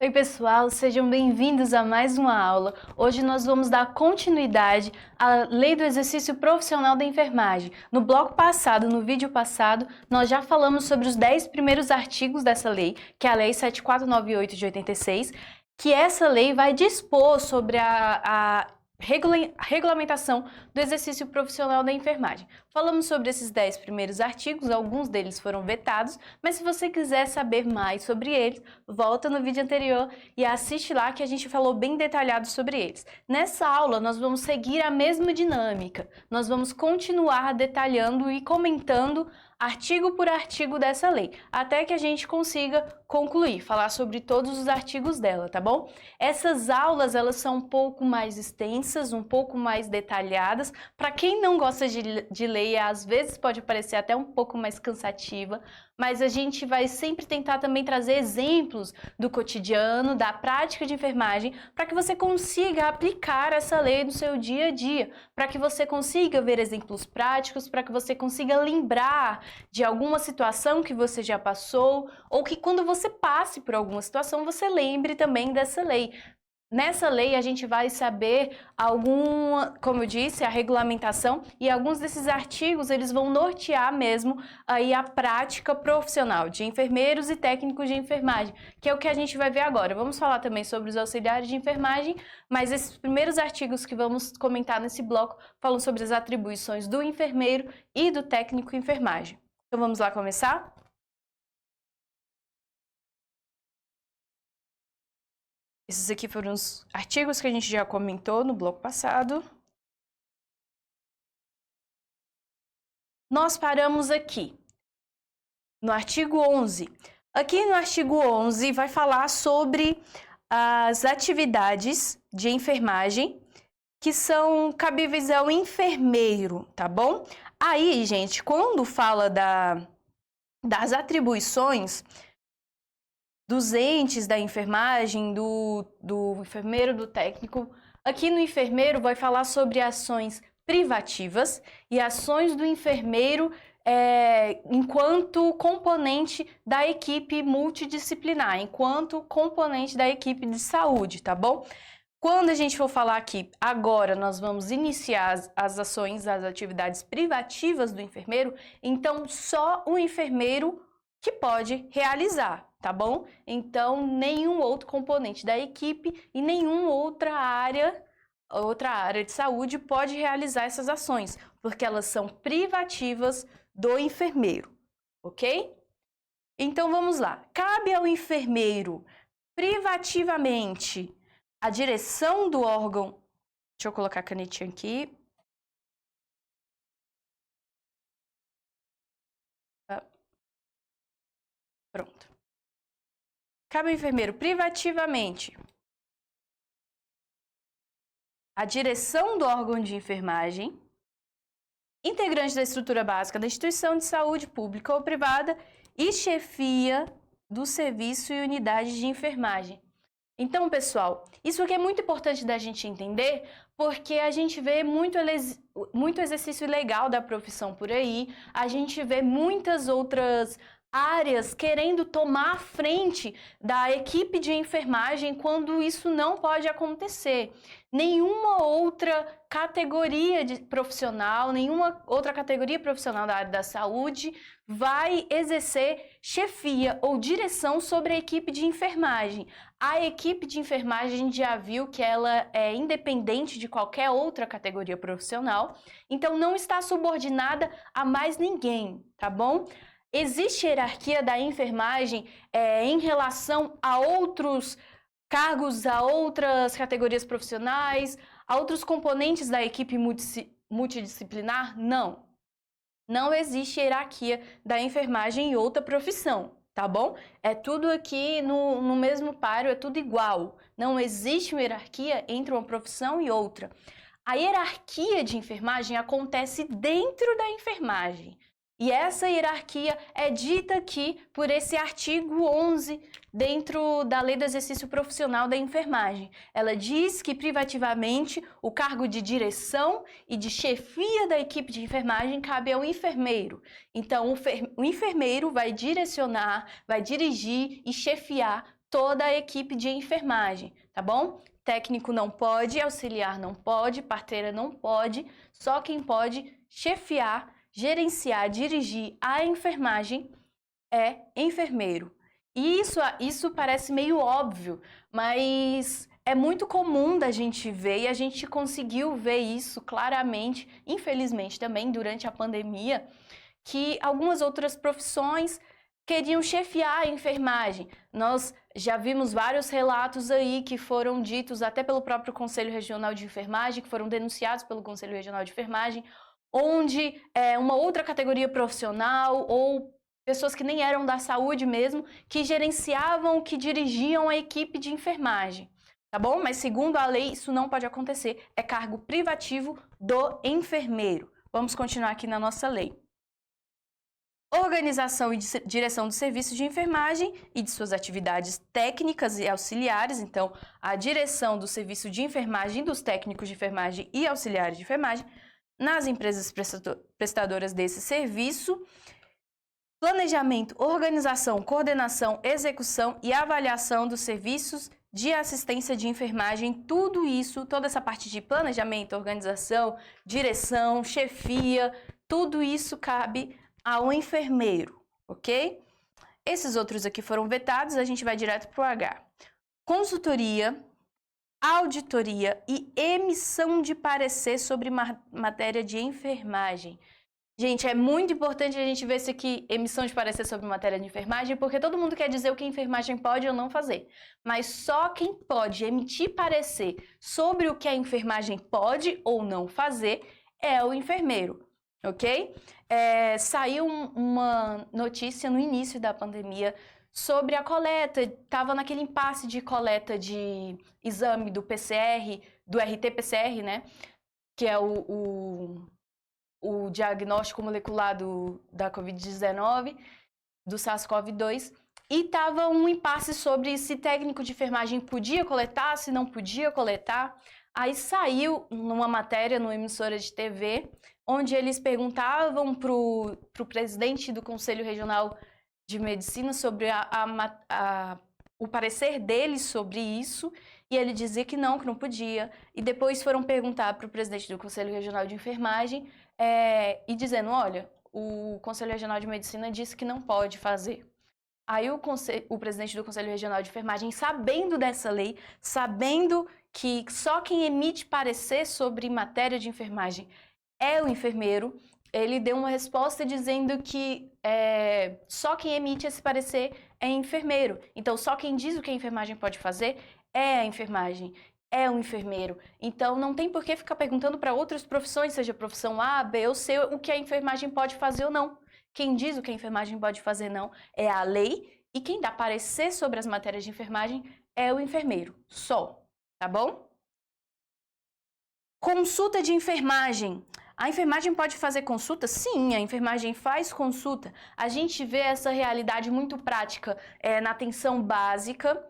Oi pessoal, sejam bem-vindos a mais uma aula. Hoje nós vamos dar continuidade à Lei do Exercício Profissional da Enfermagem. No bloco passado, no vídeo passado, nós já falamos sobre os 10 primeiros artigos dessa lei, que é a Lei 7498 de 86, que essa lei vai dispor sobre a regulamentação do exercício profissional da enfermagem. Falamos sobre esses 10 primeiros artigos, alguns deles foram vetados, mas se você quiser saber mais sobre eles, volta no vídeo anterior e assiste lá que a gente falou bem detalhado sobre eles. Nessa aula, nós vamos seguir a mesma dinâmica. Nós vamos continuar detalhando e comentando artigo por artigo dessa lei, até que a gente consiga concluir, falar sobre todos os artigos dela, tá bom? Essas aulas, elas são um pouco mais extensas, um pouco mais detalhadas. Para quem não gosta de ler, às vezes pode parecer até um pouco mais cansativa, mas a gente vai sempre tentar também trazer exemplos do cotidiano, da prática de enfermagem, para que você consiga aplicar essa lei no seu dia a dia, para que você consiga ver exemplos práticos, para que você consiga lembrar de alguma situação que você já passou, ou que quando você passe por alguma situação, você lembre também dessa lei. Nessa lei a gente vai saber como eu disse, a regulamentação, e alguns desses artigos eles vão nortear mesmo aí a prática profissional de enfermeiros e técnicos de enfermagem, que é o que a gente vai ver agora. Vamos falar também sobre os auxiliares de enfermagem, mas esses primeiros artigos que vamos comentar nesse bloco falam sobre as atribuições do enfermeiro e do técnico em enfermagem. Então vamos lá começar? Esses aqui foram os artigos que a gente já comentou no bloco passado. Nós paramos aqui, no artigo 11. Aqui no artigo 11 vai falar sobre as atividades de enfermagem que são cabíveis ao enfermeiro, tá bom? Aí, gente, quando fala das atribuições dos entes da enfermagem, do enfermeiro, do técnico. Aqui no enfermeiro vai falar sobre ações privativas e ações do enfermeiro enquanto componente da equipe multidisciplinar, enquanto componente da equipe de saúde, tá bom? Quando a gente for falar aqui, agora nós vamos iniciar as ações, as atividades privativas do enfermeiro, então só o enfermeiro que pode realizar, tá bom? Então, nenhum outro componente da equipe e nenhuma outra área de saúde pode realizar essas ações, porque elas são privativas do enfermeiro, ok? Então, vamos lá. Cabe ao enfermeiro, privativamente, a direção do órgão... Deixa eu colocar a canetinha aqui. Pronto. Cabe ao enfermeiro privativamente a direção do órgão de enfermagem, integrante da estrutura básica da instituição de saúde pública ou privada e chefia do serviço e unidade de enfermagem. Então, pessoal, isso aqui é muito importante da gente entender, porque a gente vê muito exercício ilegal da profissão por aí, a gente vê muitas outras áreas querendo tomar a frente da equipe de enfermagem quando isso não pode acontecer. Nenhuma outra categoria profissional, nenhuma outra categoria profissional da área da saúde vai exercer chefia ou direção sobre a equipe de enfermagem. A equipe de enfermagem a gente já viu que ela é independente de qualquer outra categoria profissional, então não está subordinada a mais ninguém, tá bom? Existe hierarquia da enfermagem em relação a outros cargos, a outras categorias profissionais, a outros componentes da equipe multidisciplinar? Não. Não existe hierarquia da enfermagem em outra profissão, tá bom? É tudo aqui no mesmo páreo, é tudo igual. Não existe uma hierarquia entre uma profissão e outra. A hierarquia de enfermagem acontece dentro da enfermagem. E essa hierarquia é dita aqui por esse artigo 11 dentro da Lei do Exercício Profissional da Enfermagem. Ela diz que privativamente o cargo de direção e de chefia da equipe de enfermagem cabe ao enfermeiro. Então, o enfermeiro vai direcionar, vai dirigir e chefiar toda a equipe de enfermagem, tá bom? Técnico não pode, auxiliar não pode, parteira não pode, só quem pode chefiar, gerenciar, dirigir a enfermagem é enfermeiro. E isso parece meio óbvio, mas é muito comum da gente ver e a gente conseguiu ver isso claramente, infelizmente também durante a pandemia, que algumas outras profissões queriam chefiar a enfermagem. Nós já vimos vários relatos aí que foram ditos até pelo próprio Conselho Regional de Enfermagem, que foram denunciados pelo Conselho Regional de Enfermagem, onde uma outra categoria profissional ou pessoas que nem eram da saúde mesmo, que gerenciavam, que dirigiam a equipe de enfermagem, tá bom? Mas segundo a lei, isso não pode acontecer, é cargo privativo do enfermeiro. Vamos continuar aqui na nossa lei. Organização e direção do serviço de enfermagem e de suas atividades técnicas e auxiliares. Então, a direção do serviço de enfermagem, dos técnicos de enfermagem e auxiliares de enfermagem nas empresas prestadoras desse serviço. Planejamento, organização, coordenação, execução e avaliação dos serviços de assistência de enfermagem, tudo isso, toda essa parte de planejamento, organização, direção, chefia, tudo isso cabe ao enfermeiro, ok? Esses outros aqui foram vetados, a gente vai direto para o H. Consultoria, auditoria e emissão de parecer sobre matéria de enfermagem. Gente, é muito importante a gente ver isso aqui, emissão de parecer sobre matéria de enfermagem, porque todo mundo quer dizer o que a enfermagem pode ou não fazer. Mas só quem pode emitir parecer sobre o que a enfermagem pode ou não fazer é o enfermeiro, ok? Saiu uma notícia no início da pandemia sobre a coleta, estava naquele impasse de coleta de exame do PCR, do RT-PCR, né? Que é o diagnóstico molecular da Covid-19, do SARS-CoV-2, e estava um impasse sobre se técnico de enfermagem podia coletar, se não podia coletar. Aí saiu numa matéria numa emissora de TV, onde eles perguntavam para o presidente do Conselho Regional de Medicina sobre o parecer dele sobre isso, e ele dizia que não podia. E depois foram perguntar para o presidente do Conselho Regional de Enfermagem, e dizendo, olha, o Conselho Regional de Medicina disse que não pode fazer. Aí o presidente do Conselho Regional de Enfermagem, sabendo dessa lei, sabendo que só quem emite parecer sobre matéria de enfermagem é o enfermeiro, ele deu uma resposta dizendo que só quem emite esse parecer é enfermeiro. Então, só quem diz o que a enfermagem pode fazer é a enfermagem, é o enfermeiro. Então, não tem por que ficar perguntando para outras profissões, seja profissão A, B ou C, o que a enfermagem pode fazer ou não. Quem diz o que a enfermagem pode fazer não é a lei, e quem dá parecer sobre as matérias de enfermagem é o enfermeiro, só, tá bom? Consulta de enfermagem. A enfermagem pode fazer consulta? Sim, a enfermagem faz consulta. A gente vê essa realidade muito prática na atenção básica,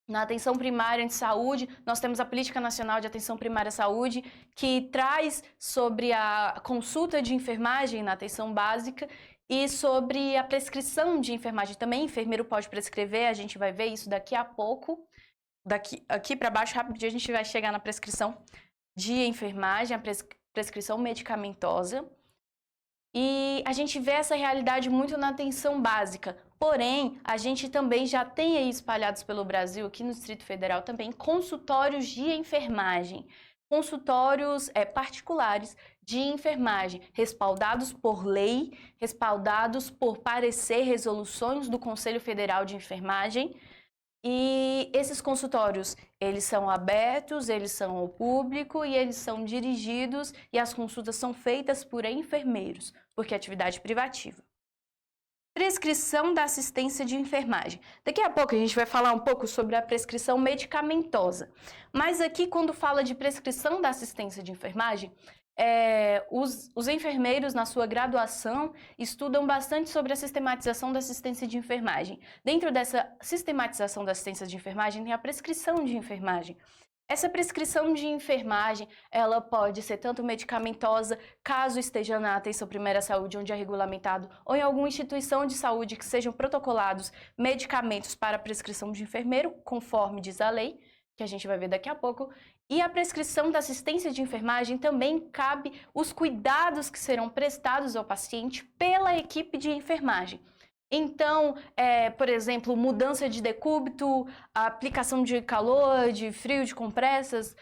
na atenção primária de saúde. Nós temos a Política Nacional de Atenção Primária à Saúde, que traz sobre a consulta de enfermagem na atenção básica e sobre a prescrição de enfermagem também. O enfermeiro pode prescrever, a gente vai ver isso daqui a pouco. Aqui para baixo, rapidinho, a gente vai chegar na prescrição de enfermagem, a prescrição medicamentosa. E a gente vê essa realidade muito na atenção básica. Porém, a gente também já tem aí espalhados pelo Brasil, aqui no Distrito Federal também, consultórios de enfermagem. Consultórios particulares de enfermagem, respaldados por lei, respaldados por parecer, resoluções do Conselho Federal de Enfermagem. E esses consultórios, eles são abertos, eles são ao público e eles são dirigidos e as consultas são feitas por enfermeiros, porque é atividade privativa. Prescrição da assistência de enfermagem. Daqui a pouco a gente vai falar um pouco sobre a prescrição medicamentosa. Mas aqui, quando fala de prescrição da assistência de enfermagem, os enfermeiros, na sua graduação, estudam bastante sobre a sistematização da assistência de enfermagem. Dentro dessa sistematização da assistência de enfermagem, tem a prescrição de enfermagem. Essa prescrição de enfermagem, ela pode ser tanto medicamentosa, caso esteja na atenção primária à saúde, onde é regulamentado, ou em alguma instituição de saúde que sejam protocolados medicamentos para prescrição de enfermeiro, conforme diz a lei, que a gente vai ver daqui a pouco. E a prescrição da assistência de enfermagem também cabe os cuidados que serão prestados ao paciente pela equipe de enfermagem. Então, por exemplo, mudança de decúbito, aplicação de calor, de frio, de compressas,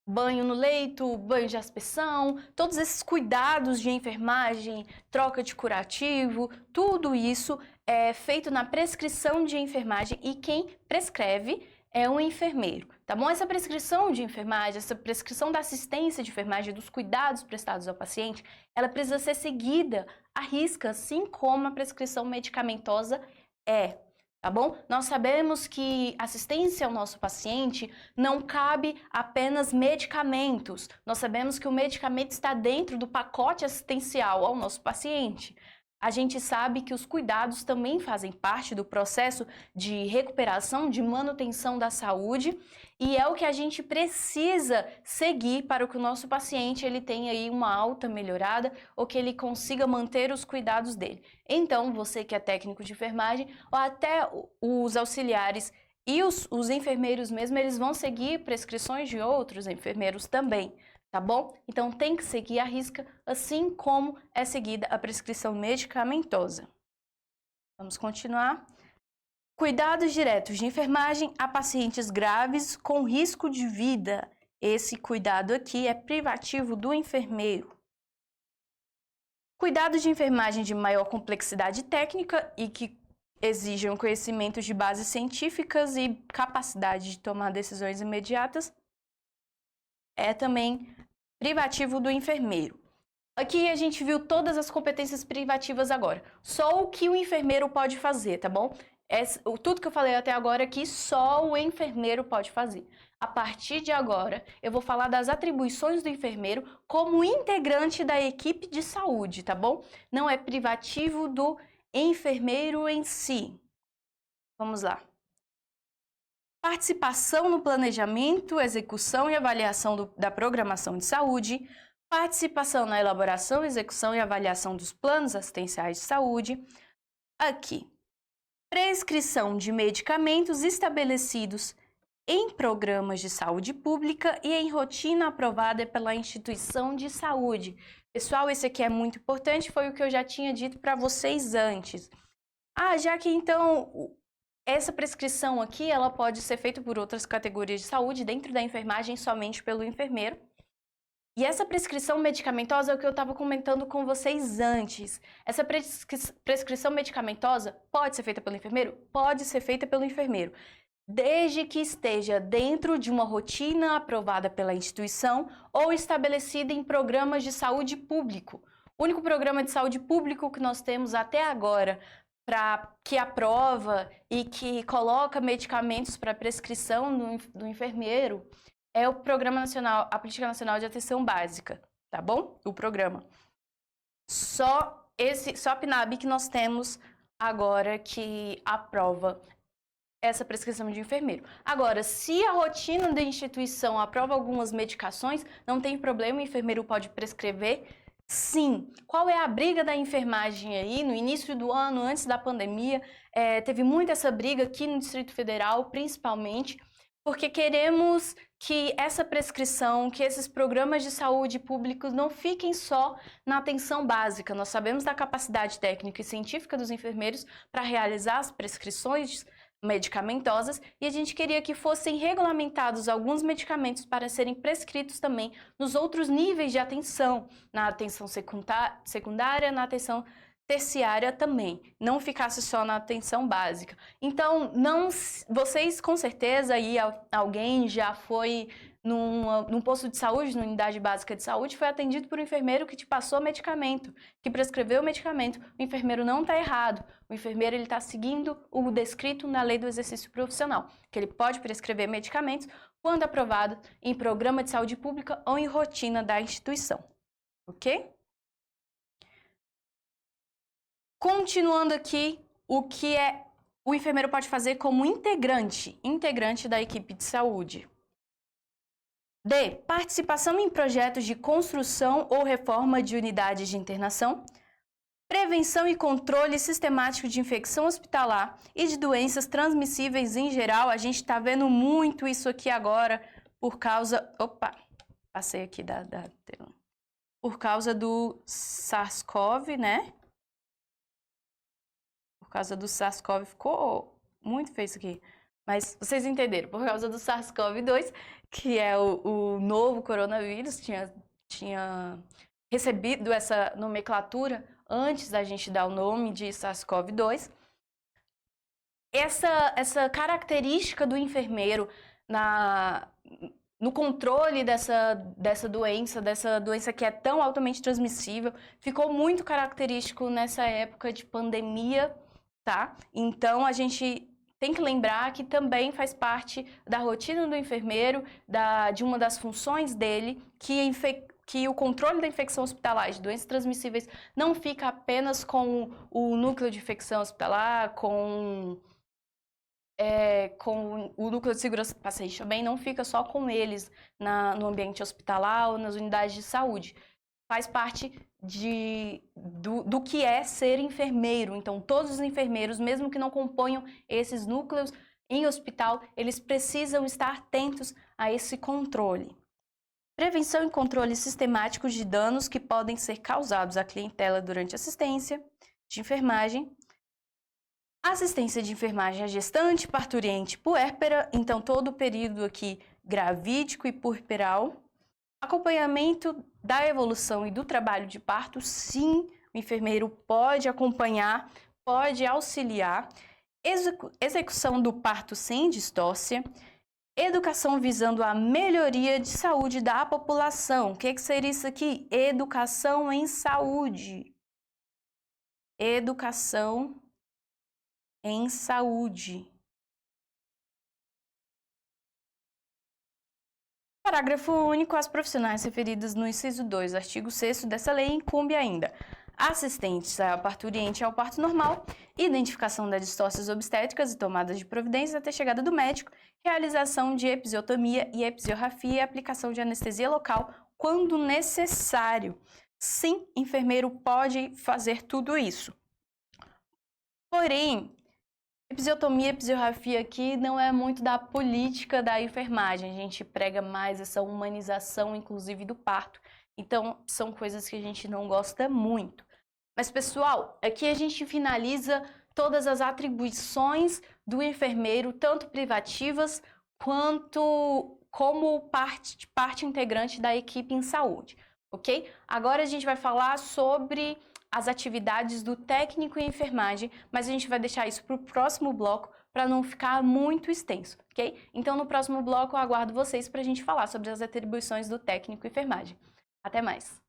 banho no leito, banho de aspersão, todos esses cuidados de enfermagem, troca de curativo, tudo isso é feito na prescrição de enfermagem e quem prescreve é um enfermeiro, tá bom? Essa prescrição de enfermagem, essa prescrição da assistência de enfermagem, dos cuidados prestados ao paciente, ela precisa ser seguida à risca, assim como a prescrição medicamentosa é, tá bom? Nós sabemos que assistência ao nosso paciente não cabe apenas medicamentos. Nós sabemos que o medicamento está dentro do pacote assistencial ao nosso paciente. A gente sabe que os cuidados também fazem parte do processo de recuperação, de manutenção da saúde, e é o que a gente precisa seguir para que o nosso paciente ele tenha aí uma alta melhorada ou que ele consiga manter os cuidados dele. Então, você que é técnico de enfermagem ou até os auxiliares e os enfermeiros mesmo, eles vão seguir prescrições de outros enfermeiros também. Tá bom? Então tem que seguir a risca, assim como é seguida a prescrição medicamentosa. Vamos continuar. Cuidados diretos de enfermagem a pacientes graves com risco de vida. Esse cuidado aqui é privativo do enfermeiro. Cuidados de enfermagem de maior complexidade técnica e que exijam conhecimentos de bases científicas e capacidade de tomar decisões imediatas. É também privativo do enfermeiro. Aqui a gente viu todas as competências privativas agora. Só o que o enfermeiro pode fazer, tá bom? Tudo que eu falei até agora aqui, só o enfermeiro pode fazer. A partir de agora, eu vou falar das atribuições do enfermeiro como integrante da equipe de saúde, tá bom? Não é privativo do enfermeiro em si. Vamos lá. Participação no planejamento, execução e avaliação da programação de saúde, participação na elaboração, execução e avaliação dos planos assistenciais de saúde. Aqui, prescrição de medicamentos estabelecidos em programas de saúde pública e em rotina aprovada pela instituição de saúde. Pessoal, esse aqui é muito importante, foi o que eu já tinha dito para vocês antes. Já que então essa prescrição aqui, ela pode ser feita por outras categorias de saúde, dentro da enfermagem, somente pelo enfermeiro. E essa prescrição medicamentosa é o que eu estava comentando com vocês antes. Essa prescrição medicamentosa pode ser feita pelo enfermeiro? Pode ser feita pelo enfermeiro, desde que esteja dentro de uma rotina aprovada pela instituição ou estabelecida em programas de saúde público. O único programa de saúde público que nós temos até agora que aprova e que coloca medicamentos para prescrição do enfermeiro é o Programa Nacional, a Política Nacional de Atenção Básica, tá bom? O programa. Só a PNAB que nós temos agora que aprova essa prescrição de enfermeiro. Agora, se a rotina da instituição aprova algumas medicações, não tem problema, o enfermeiro pode prescrever. Sim. Qual é a briga da enfermagem aí? No início do ano, antes da pandemia, teve muito essa briga aqui no Distrito Federal, principalmente, porque queremos que essa prescrição, que esses programas de saúde públicos não fiquem só na atenção básica. Nós sabemos da capacidade técnica e científica dos enfermeiros para realizar as prescrições medicamentosas e a gente queria que fossem regulamentados alguns medicamentos para serem prescritos também nos outros níveis de atenção, na atenção secundária, na atenção terciária também, não ficasse só na atenção básica. Então, vocês com certeza aí alguém já foi num posto de saúde, numa unidade básica de saúde, foi atendido por um enfermeiro que te passou medicamento, que prescreveu o medicamento. O enfermeiro não está errado. O enfermeiro está seguindo o descrito na Lei do Exercício Profissional, que ele pode prescrever medicamentos quando aprovado em programa de saúde pública ou em rotina da instituição. Ok? Continuando aqui, o que é o enfermeiro pode fazer como integrante da equipe de saúde. D. Participação em projetos de construção ou reforma de unidades de internação. Prevenção e controle sistemático de infecção hospitalar e de doenças transmissíveis em geral. A gente está vendo muito isso aqui agora por causa... Opa, passei aqui da tela. Por causa do SARS-CoV, né? Por causa do SARS-CoV, ficou muito feio isso aqui. Mas vocês entenderam, por causa do SARS-CoV-2, que é o novo coronavírus, tinha recebido essa nomenclatura antes da gente dar o nome de SARS-CoV-2. Essa característica do enfermeiro no controle dessa doença que é tão altamente transmissível, ficou muito característico nessa época de pandemia, tá? Então, a gente tem que lembrar que também faz parte da rotina do enfermeiro, de uma das funções dele, que o controle da infecção hospitalar de doenças transmissíveis não fica apenas com o núcleo de infecção hospitalar, com o núcleo de segurança do paciente, também não fica só com eles no ambiente hospitalar ou nas unidades de saúde. Faz parte do que é ser enfermeiro. Então, todos os enfermeiros, mesmo que não componham esses núcleos em hospital, eles precisam estar atentos a esse controle. Prevenção e controle sistemáticos de danos que podem ser causados à clientela durante assistência de enfermagem. Assistência de enfermagem à gestante, parturiente, puérpera, então todo o período aqui gravídico e puerperal. Acompanhamento da evolução e do trabalho de parto, sim, o enfermeiro pode acompanhar, pode auxiliar. Execução do parto sem distócia. Educação visando a melhoria de saúde da população. O que seria isso aqui? Educação em saúde. Educação em saúde. Parágrafo único. As profissionais referidas no inciso 2, artigo 6º dessa lei, incumbe ainda assistentes à parturiente ao parto normal, identificação das distócias obstétricas e tomadas de providências até chegada do médico, realização de episiotomia e episiorrafia e aplicação de anestesia local quando necessário. Sim, enfermeiro pode fazer tudo isso. Porém, episiotomia e episiorrafia aqui não é muito da política da enfermagem. A gente prega mais essa humanização, inclusive, do parto. Então, são coisas que a gente não gosta muito. Mas, pessoal, aqui a gente finaliza todas as atribuições do enfermeiro, tanto privativas quanto como parte integrante da equipe em saúde, ok? Agora a gente vai falar sobre as atividades do técnico em enfermagem, mas a gente vai deixar isso para o próximo bloco para não ficar muito extenso, ok? Então, no próximo bloco, eu aguardo vocês para a gente falar sobre as atribuições do técnico em enfermagem. Até mais!